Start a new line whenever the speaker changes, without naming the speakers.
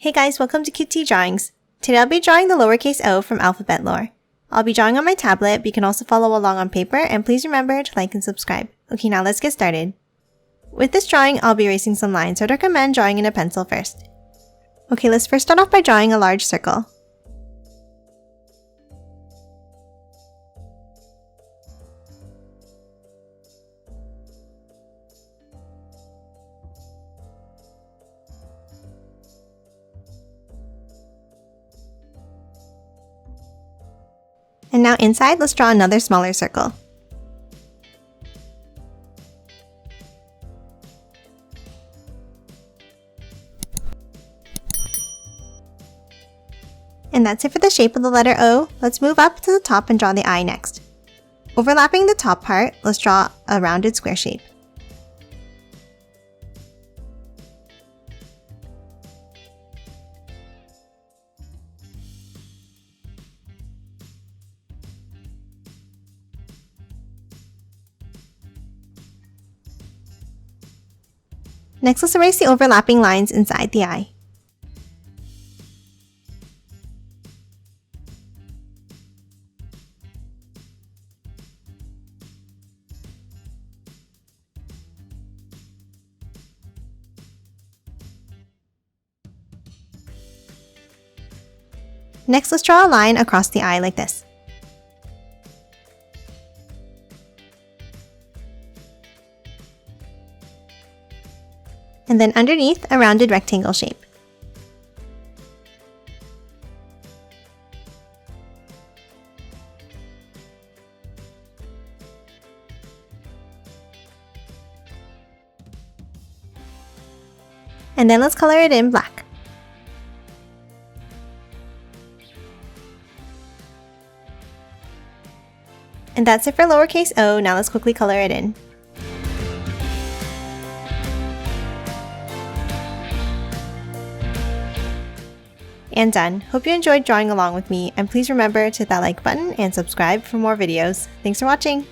Hey guys, welcome to QT Drawings. Today I'll be drawing the lowercase o from alphabet lore. I'll be drawing on my tablet, but you can also follow along on paper, and please remember to like and subscribe. Okay, now let's get started. With this drawing, I'll be erasing some lines, so I'd recommend drawing in a pencil first. Okay, let's first start off by drawing a large circle. And now inside, let's draw another smaller circle. And that's it for the shape of the letter O. Let's move up to the top and draw the eye next. Overlapping the top part, let's draw a rounded square shape. Next, let's erase the overlapping lines inside the eye. Next, let's draw a line across the eye like this. And then underneath, a rounded rectangle shape. And then let's color it in black. And that's it for lowercase o. Now let's quickly color it in. And done. Hope you enjoyed drawing along with me, and please remember to hit that like button and subscribe for more videos. Thanks for watching!